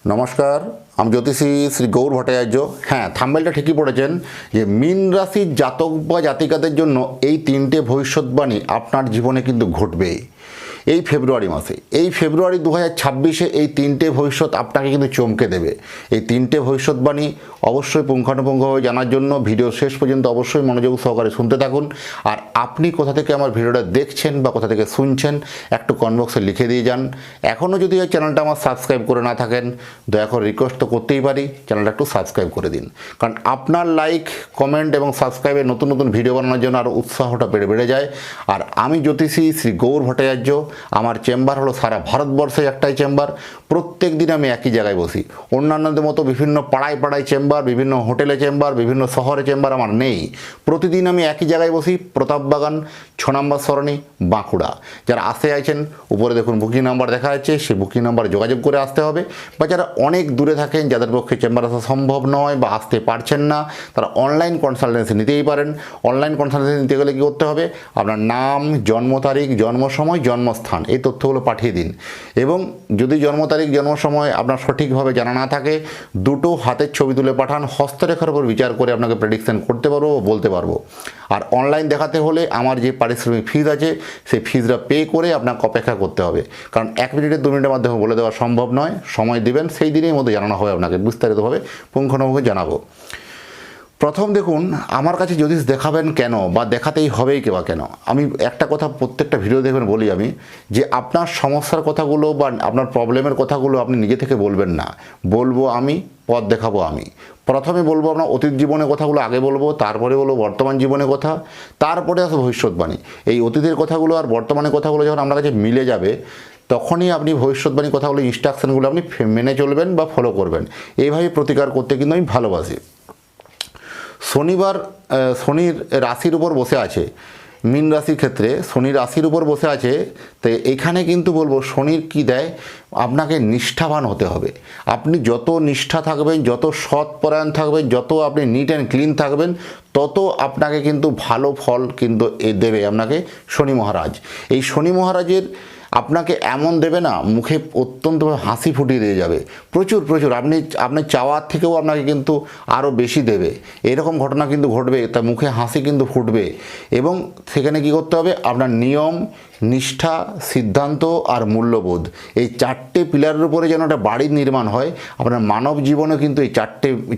নমস্কার, আমি জ্যোতিষী শ্রী গৌর ভট্টাচার্য। হ্যাঁ, থাম্বনেলটা ঠিকই পড়েছেন যে মীন রাশির জাতক বা জাতিকাদের জন্য এই তিনটে ভবিষ্যৎবাণী আপনার জীবনে কিন্তু ঘটবে এই ফেব্রুয়ারি মাসে। এই ফেব্রুয়ারি 2026-এ এই তিনটে ভবিষ্যৎ আপনাকে কিন্তু চমকে দেবে। এই তিনটে ভবিষ্যৎবাণী অবশ্যই পুঙ্খানুপুঙ্খভাবে জানার জন্য ভিডিও শেষ পর্যন্ত অবশ্যই মনোযোগ সহকারে শুনতে থাকুন। আর আপনি কোথা থেকে আমার ভিডিওটা দেখছেন বা কোথা থেকে শুনছেন একটু কমেন্ট বক্সে লিখে দিয়ে যান। এখনও যদি এই চ্যানেলটা আমার সাবস্ক্রাইব করে না থাকেন, দয়া করে রিকোয়েস্ট তো করতেই পারি, চ্যানেলটা একটু সাবস্ক্রাইব করে দিন। কারণ আপনার লাইক, কমেন্ট এবং সাবস্ক্রাইবে নতুন নতুন ভিডিও বানানোর জন্য আরও উৎসাহটা বেড়ে যায়। আর আমি জ্যোতিষী শ্রী গৌর ভট্টাচার্য, আমার চেম্বার হলো সারা ভারতবর্ষে একটাই চেম্বার। প্রত্যেক দিন আমি একই জায়গায় বসি। অন্যান্যদের মতো বিভিন্ন পাড়ায় পাড়ায় চেম্বার, বিভিন্ন হোটেলে চেম্বার, বিভিন্ন শহরে চেম্বার আমার নেই। প্রতিদিন আমি একই জায়গায় বসি, প্রতাপবাগান 6 নম্বর সরণি, বাঁকুড়া। যারা আসতে চাইছেন উপরে দেখুন বুকিং নাম্বার দেখা যাচ্ছে, সেই বুকিং নাম্বারে যোগাযোগ করে আসতে হবে। বা যারা অনেক দূরে থাকেন, যাদের পক্ষে চেম্বার আসা সম্ভব নয় বা আসতে পারছেন না, তারা অনলাইন কনসালটেন্সি নিতেই পারেন। অনলাইন কনসালটেন্সি নিতে গেলে কী করতে হবে? আপনার নাম, জন্ম তারিখ, জন্ম সময়, জন্মস্থান এই তথ্যগুলো পাঠিয়ে দিন। এবং যদি জন্ম তারিখ, জন্ম সময় আপনার সঠিকভাবে জানা না থাকে, দুটো হাতের ছবি তুলে পাঠান। হস্তরেখার উপর বিচার করে আপনাকে প্রেডিকশন করতে পারবো, বলতে পারবো। আর অনলাইন দেখাতে হলে আমার যে পারিশ্রমিক ফিজ আছে, সেই ফিজটা পে করে আপনাকে অপেক্ষা করতে হবে। কারণ 1 মিনিটে 2 মিনিটের মাধ্যমে বলে দেওয়া সম্ভব নয়। সময় দিবেন, সেই দিনের মধ্যে জানানো হবে, আপনাকে বিস্তারিতভাবে পুঙ্খানুপুঙ্খ জানাবো। প্রথম দেখুন, আমার কাছে জ্যোতিষ দেখাবেন কেন বা দেখাতেই হবেই বা কেন? আমি একটা কথা প্রত্যেকটা ভিডিও দেখবেন বলি আমি, যে আপনার সমস্যার কথাগুলো বা আপনার প্রবলেমের কথাগুলো আপনি নিজে থেকে বলবেন না, বলবো আমি, পথ দেখাবো আমি। প্রথমে বলবো আপনার অতীত জীবনের কথাগুলো আগে বলবো, তারপরে বলবো বর্তমান জীবনের কথা, তারপরে আসবে ভবিষ্যৎবাণী। এই অতীতের কথাগুলো আর বর্তমানের কথাগুলো যখন আপনার কাছে মিলে যাবে, তখনই আপনি ভবিষ্যৎবাণী কথাগুলো, ইনস্ট্রাকশনগুলো আপনি মেনে চলবেন বা ফলো করবেন। এইভাবে প্রতিকার করতে কিন্তু আমি ভালোবাসি। শনির রাশির উপর বসে আছে, মীন রাশির ক্ষেত্রে শনির রাশির উপর বসে আছে। তো এখানে কিন্তু বলবো শনির কি দেয়, আপনাকে নিষ্ঠাবান হতে হবে। আপনি যত নিষ্ঠা থাকবেন, যত সৎপরায়ণ থাকবেন, যত আপনি নিট অ্যান্ড ক্লিন থাকবেন, তত আপনাকে কিন্তু ভালো ফল কিন্তু দেবে আপনাকে শনি মহারাজ। এই শনি মহারাজের আপনাকে এমন দেবে না, মুখে অত্যন্ত হাসি ফুটিয়ে দিয়ে যাবে। প্রচুর প্রচুর আপনি চাওয়ার থেকেও আপনাকে কিন্তু আরও বেশি দেবে। এরকম ঘটনা কিন্তু ঘটবে, তা মুখে হাসি কিন্তু ফুটবে। এবং সেখানে কি করতে হবে? আপনার নিয়ম, নিষ্ঠা, সিদ্ধান্ত আর মূল্যবোধ, এই 4টে পিলারের উপরে যেন একটা বাড়ির নির্মাণ হয়। আপনার মানব জীবনে কিন্তু এই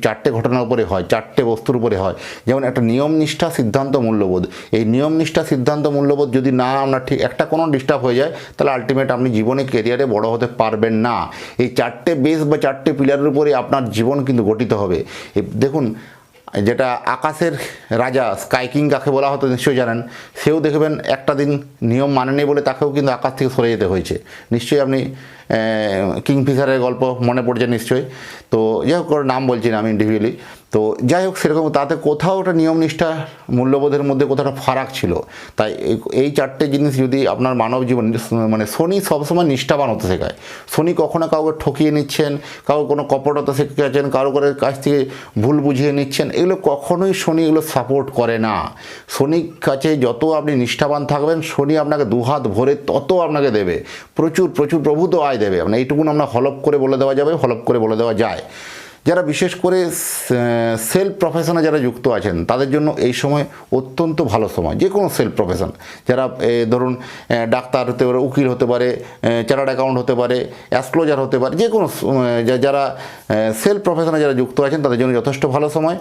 চারটে ঘটনার উপরে হয়, 4টে বস্তুর উপরে হয়। যেমন একটা নিয়ম, নিষ্ঠা, সিদ্ধান্ত, মূল্যবোধ। এই নিয়ম, নিষ্ঠা, সিদ্ধান্ত, মূল্যবোধ যদি না আপনার ঠিক একটা কোনো ডিস্টার্ব হয়ে যায়, তাহলে আলটিমেট আপনি জীবনে কেরিয়ারে বড় হতে পারবেন না। এই 4টে বেস বা 4টে পিলারের উপরে আপনার জীবন কিন্তু গঠিত হবে। দেখুন, যেটা আকাশের রাজা স্কাই কিং কাকে বলা হতো নিশ্চয়ই জানেন। সেও দেখবেন একটা দিন নিয়ম মানেনি বলে তাকেও কিন্তু আকাশ থেকে সরে যেতে হয়েছে। নিশ্চয়ই আপনি কিংফিশারের গল্প মনে পড়ছে নিশ্চয়ই। তো যাই হোক, নাম বলছি না আমি ইন্ডিভিজুয়ালি। তো যাই হোক, সেরকম তাতে কোথাও একটা নিয়ম, নিষ্ঠা, মূল্যবোধের মধ্যে কোথাও একটা ফারাক ছিল। তাই এই 4টে জিনিস যদি আপনার মানব জীবন, মানে শনি সবসময় নিষ্ঠাবান হতে শেখায়। শনি কখনো কাউকে ঠকিয়ে নিচ্ছেন, কারো কোনো কপটতা শেখাচ্ছেন, কারো কাছ থেকে ভুল বুঝিয়ে নিচ্ছেন, এগুলো কখনোই শনি এগুলো সাপোর্ট করে না। শনির কাছে যত আপনি নিষ্ঠাবান থাকবেন, শনি আপনাকে দুহাত ভরে তত আপনাকে দেবে, প্রচুর প্রচুর প্রভূত আয় দেবে। মানে এইটুকুন আমরা হলপ করে বলে দেওয়া যাবে, হলপ করে বলে দেওয়া যায়। যারা বিশেষ করে সেলফ প্রফেশনে যারা যুক্ত আছেন, তাদের জন্য এই সময় অত্যন্ত ভালো সময়। যে কোনো সেলফ প্রফেশন, যারা ধরুন ডাক্তার হতে পারে, উকিল হতে পারে, চার্টার্ড অ্যাকাউন্ট হতে পারে, অ্যাস্ট্রোলজার হতে পারে, যে কোনো যারা সেলফ প্রফেশনে যারা যুক্ত আছেন, তাদের জন্য যথেষ্ট ভালো সময়।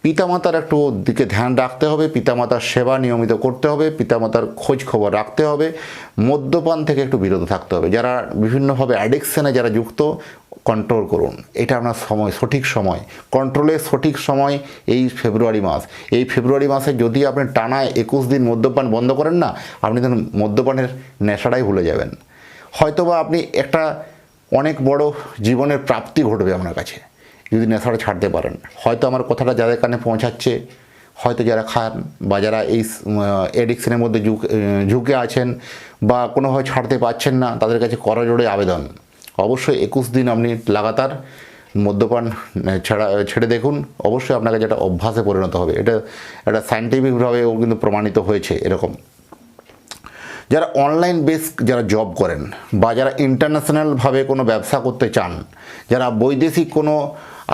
পিতামাতার একটু দিকে ধ্যান রাখতে হবে, পিতামাতার সেবা নিয়মিত করতে হবে, পিতামাতার খোঁজ খবর রাখতে হবে। মদ্যপান থেকে একটু বিরত থাকতে হবে। যারা বিভিন্নভাবে অ্যাডিকশানে যারা যুক্ত, কন্ট্রোল করুন। এটা আপনার সময়, সঠিক সময়, কন্ট্রোলের সঠিক সময় এই ফেব্রুয়ারি মাস। এই ফেব্রুয়ারি মাসে যদি আপনি টানা 21 দিন মদ্যপান বন্ধ করেন না, আপনি তখন মদ্যপানের নেশাটাই ভুলে যাবেন। হয়তোবা আপনি একটা অনেক বড় জীবনের প্রাপ্তি ঘটবে আপনার কাছে যদি নেশাটা ছাড়তে পারেন। হয়তো আমার কথাটা যাদের কানে পৌঁছাচ্ছে, হয়তো যারা খান বা যারা এই এডিকশনের মধ্যে ঝুঁকে আছেন বা কোনোভাবে ছাড়তে পারছেন না, তাদের কাছে করজোড়ে আবেদন, অবশ্যই 21 দিন আপনি লাগাতার মদ্যপান ছেড়ে দেখুন। অবশ্যই আপনার কাছে একটা অভ্যাসে পরিণত হবে। এটা সায়েন্টিফিকভাবেও কিন্তু প্রমাণিত হয়েছে এরকম। যারা অনলাইন বেস যারা জব করেন বা যারা ইন্টারন্যাশনালভাবে কোনো ব্যবসা করতে চান, যারা বৈদেশিক কোনো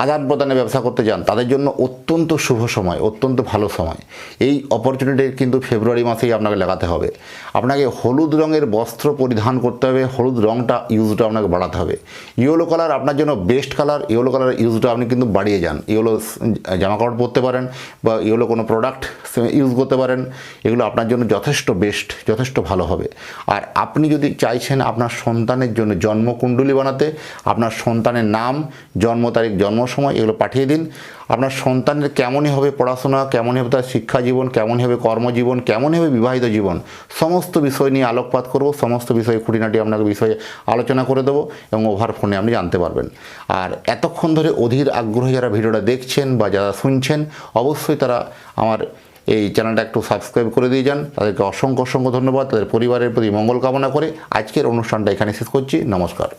আদান প্রদানে ব্যবসা করতে চান, তাদের জন্য অত্যন্ত শুভ সময়, অত্যন্ত ভালো সময়। এই অপরচুনিটি কিন্তু ফেব্রুয়ারি মাসেই আপনাকে লাগাতে হবে। আপনাকে হলুদ রঙের বস্ত্র পরিধান করতে হবে, হলুদ রঙটা ইউজটা আপনাকে বাড়াতে হবে। ইয়েলো কালার আপনার জন্য বেস্ট কালার, ইয়েলো কালার ইউজটা আপনি কিন্তু বাড়িয়ে যান। ইয়েলো জামাকাপড় পরতে পারেন বা ইয়েলো কোনো প্রোডাক্ট ইউজ করতে পারেন, এগুলো আপনার জন্য যথেষ্ট বেস্ট, যথেষ্ট ভালো হবে। আর আপনি যদি চাইছেন আপনার সন্তানের জন্য জন্মকুণ্ডলী বানাতে, আপনার সন্তানের নাম, জন্ম তারিখ, জন্ম সময় এগুলো পাঠিয়ে দিন। আপনার সন্তানের কেমনই হবে পড়াশোনা, কেমনই হবে তার শিক্ষা জীবন, কেমনই হবে কর্মজীবন, কেমনই হবে বিবাহিত জীবন, সমস্ত বিষয় নিয়ে আলোকপাত করব, সমস্ত বিষয়ে খুঁটিনাটি আপনাকে বিষয়ে আলোচনা করে দেবো এবং ওভার ফোনে আপনি জানতে পারবেন। আর এতক্ষণ ধরে অধীর আগ্রহে যারা ভিডিওটা দেখছেন বা যারা শুনছেন, অবশ্যই তারা আমার এই চ্যানেলটা একটু সাবস্ক্রাইব করে দিয়ে যান। তাদেরকে অসংখ্য অসংখ্য ধন্যবাদ। তাদের পরিবারের প্রতি মঙ্গল কামনা করে আজকের অনুষ্ঠানটা এখানে শেষ করছি। নমস্কার।